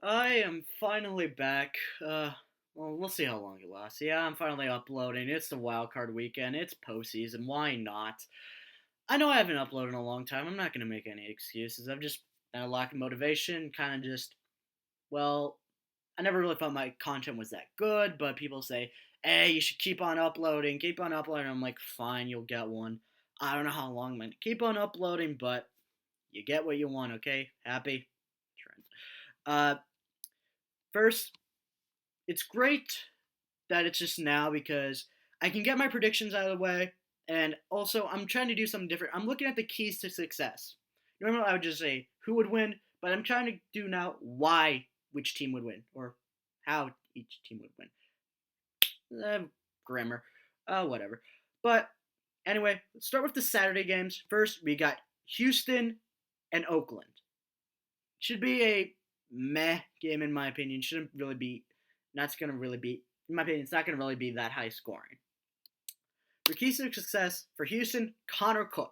I am finally back. Well, we'll see how long it lasts. Yeah, I'm finally uploading. It's the wild card weekend. It's postseason. Why not? I know I haven't uploaded in a long time. I'm not gonna make any excuses. I've just had a lack of motivation. Kind of just, well, I never really felt my content was that good. But people say, "Hey, you should keep on uploading. Keep on uploading." I'm like, "Fine, you'll get one." I don't know how long I'm gonna keep on uploading, but you get what you want. Okay, happy. Trent. Uh, First, it's great that it's just now because I can get my predictions out of the way, and also I'm trying to do something different. I'm looking at the keys to success. Normally, I would just say who would win, but I'm trying to do now why which team would win or how each team would win. Grammar, whatever. But anyway, let's start with the Saturday games. First, we got Houston and Oakland. Should be a meh game in my opinion. Shouldn't really be. Not gonna really be. In my opinion, it's not gonna really be that high scoring. For keys to success for Houston, Connor Cook.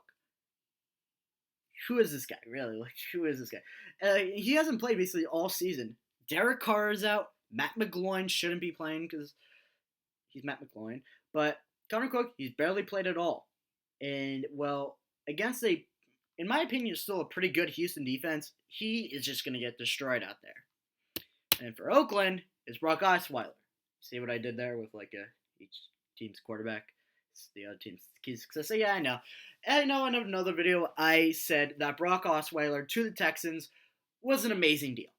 Who is this guy? Really? Like, who is this guy? He hasn't played basically all season. Derek Carr is out. Matt McGloin shouldn't be playing because he's Matt McGloin. But Connor Cook, he's barely played at all. And, well, against in my opinion, still a pretty good Houston defense, he is just going to get destroyed out there. And for Oakland, it's Brock Osweiler. See what I did there with each team's quarterback? It's the other team's key success. So yeah, I know. And I know in another video I said that Brock Osweiler to the Texans was an amazing deal.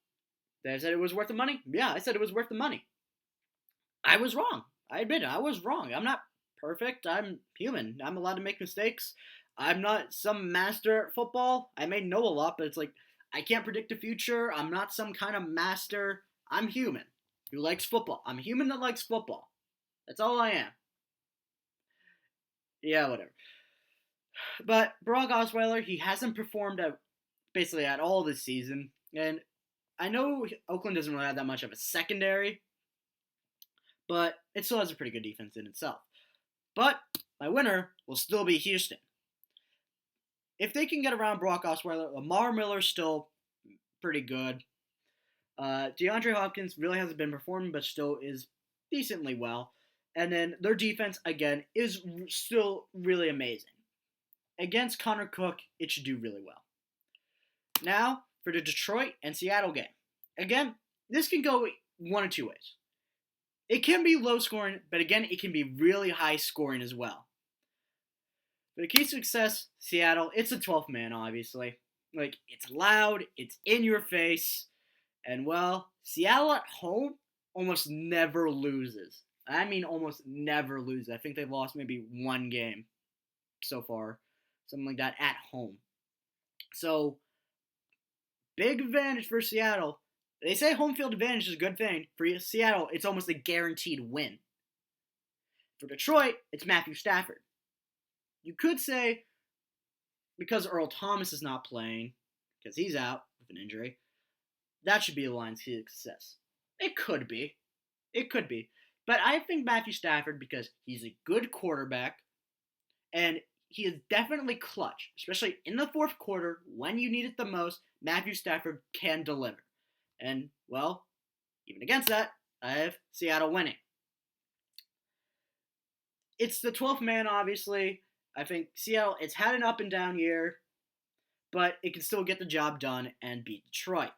Did I said it was worth the money? Yeah, I said it was worth the money. I was wrong. I admit it. I was wrong. I'm not perfect. I'm human. I'm allowed to make mistakes. I'm not some master at football. I may know a lot, but it's like I can't predict the future. I'm not some kind of master. I'm human who likes football. I'm a human that likes football. That's all I am. Yeah, whatever. But Brock Osweiler, he hasn't performed basically at all this season. And I know Oakland doesn't really have that much of a secondary, but it still has a pretty good defense in itself. But my winner will still be Houston. If they can get around Brock Osweiler, Lamar Miller's still pretty good. DeAndre Hopkins really hasn't been performing, but still is decently well. And then their defense, again, is still really amazing. Against Connor Cook, it should do really well. Now, for the Detroit and Seattle game. Again, this can go one of two ways. It can be low scoring, but again, it can be really high scoring as well. For the key to success, Seattle, it's a 12th man, obviously. Like, it's loud, it's in your face, and well, Seattle at home almost never loses. I mean, almost never loses. I think they've lost maybe one game so far, something like that, at home. So, big advantage for Seattle. They say home field advantage is a good thing. For Seattle, it's almost a guaranteed win. For Detroit, it's Matthew Stafford. You could say because Earl Thomas is not playing, because he's out with an injury, that should be the Lions' key to success. It could be. It could be. But I think Matthew Stafford, because he's a good quarterback, and he is definitely clutch, especially in the fourth quarter when you need it the most, Matthew Stafford can deliver. And, well, even against that, I have Seattle winning. It's the 12th man, obviously. I think Seattle, it's had an up and down year, but it can still get the job done and beat Detroit.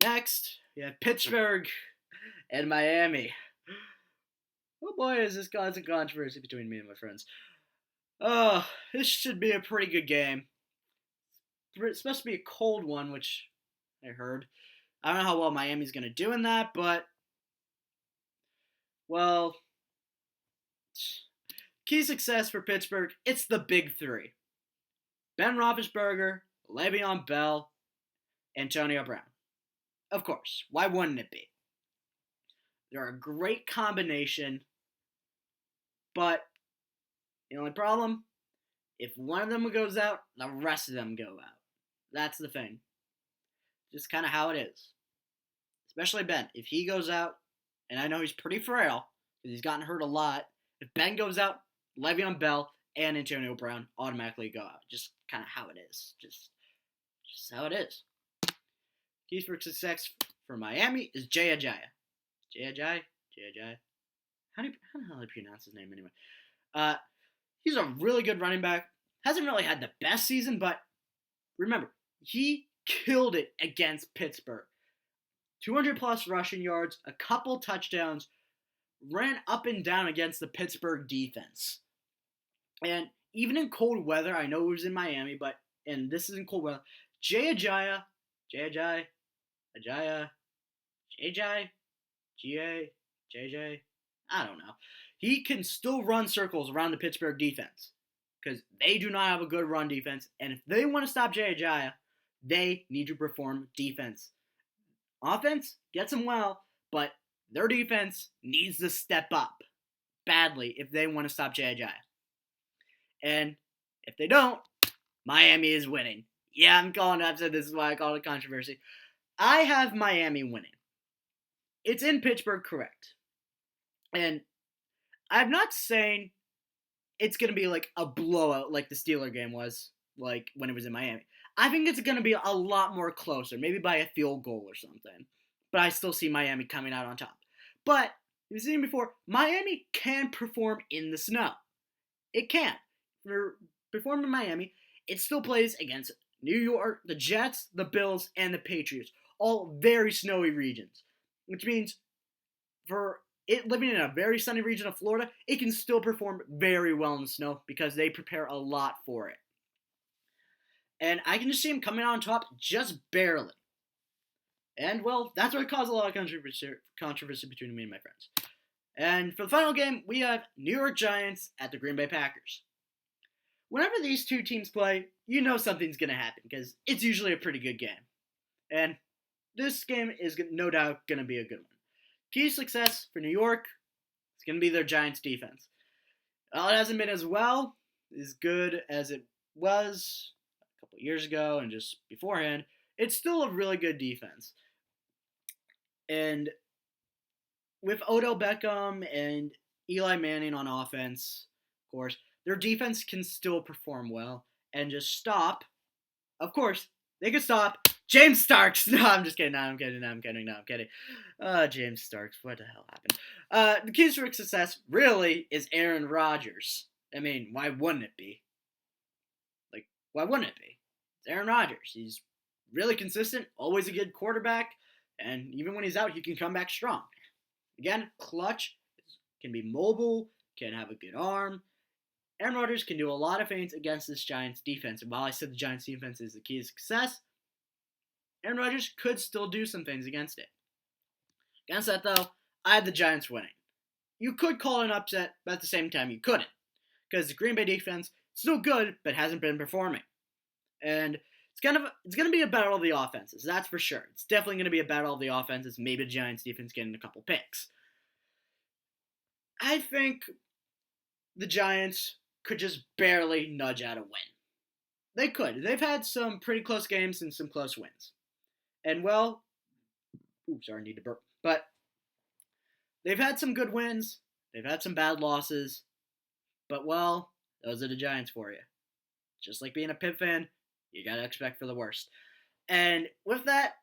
Next, we have Pittsburgh and Miami. Oh boy, is this causing controversy between me and my friends. Oh, this should be a pretty good game. It's supposed to be a cold one, which I heard. I don't know how well Miami's going to do in that, but, well, key success for Pittsburgh, it's the big three. Ben Roethlisberger, Le'Veon Bell, Antonio Brown. Of course, why wouldn't it be? They're a great combination, but the only problem, if one of them goes out, the rest of them go out. That's the thing. Just kind of how it is. Especially Ben. If he goes out, and I know he's pretty frail, because he's gotten hurt a lot, if Ben goes out, Le'Veon Bell and Antonio Brown automatically go out. Just kind of how it is. Just how it is. keys for success for Miami is Jay Ajayi. Jay Ajayi? Jay Ajayi? How the hell do I pronounce his name anyway? Uh, he's a really good running back. Hasn't really had the best season, but remember, he killed it against Pittsburgh. 200 plus rushing yards, a couple touchdowns, ran up and down against the Pittsburgh defense. And even in cold weather, I know it was in Miami, and this is in cold weather, Jay Ajayi, I don't know. He can still run circles around the Pittsburgh defense because they do not have a good run defense. And if they want to stop Jay Ajayi, they need to perform defense. Offense gets them well, but their defense needs to step up badly if they want to stop Jay Ajayi. And if they don't, Miami is winning. Yeah, I'm calling it upset. This is why I call it a controversy. I have Miami winning. It's in Pittsburgh, correct. And I'm not saying it's going to be like a blowout like the Steeler game was, like when it was in Miami. I think it's going to be a lot more closer, maybe by a field goal or something. But I still see Miami coming out on top. But, you've seen before, Miami can perform in the snow. It can. For performing in Miami, it still plays against New York, the Jets, the Bills, and the Patriots. All very snowy regions. Which means for it living in a very sunny region of Florida, it can still perform very well in the snow because they prepare a lot for it. And I can just see him coming out on top just barely. And, well, that's what caused a lot of controversy between me and my friends. And for the final game, we have New York Giants at the Green Bay Packers. Whenever these two teams play, you know something's going to happen because it's usually a pretty good game. And this game is no doubt going to be a good one. Key to success for New York is going to be their Giants defense. Well, it hasn't been as good as it was a couple years ago and just beforehand. It's still a really good defense. And with Odell Beckham and Eli Manning on offense, of course, their defense can still perform well and just stop. Of course, they could stop James Starks. No, I'm just kidding. No, I'm kidding. James Starks. What the hell happened? The key to success really is Aaron Rodgers. I mean, why wouldn't it be? Why wouldn't it be? It's Aaron Rodgers. He's really consistent, always a good quarterback, and even when he's out, he can come back strong. Again, clutch, can be mobile, can have a good arm. Aaron Rodgers can do a lot of things against this Giants defense. And while I said the Giants defense is the key to success, Aaron Rodgers could still do some things against it. Against that, though, I had the Giants winning. You could call it an upset, but at the same time, you couldn't. Because the Green Bay defense is still good, but hasn't been performing. And it's going to be a battle of the offenses, that's for sure. It's definitely going to be a battle of the offenses. Maybe the Giants defense getting a couple picks. I think the Giants could just barely nudge out a win. They could. They've had some pretty close games and some close wins. And, well, I need to burp. But they've had some good wins. They've had some bad losses. But, well, those are the Giants for you. Just like being a Pitt fan, you got to expect for the worst. And with that,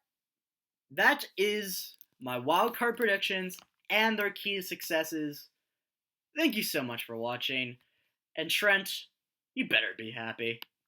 that is my wild card predictions and their key to successes. Thank you so much for watching. And Trent, you better be happy.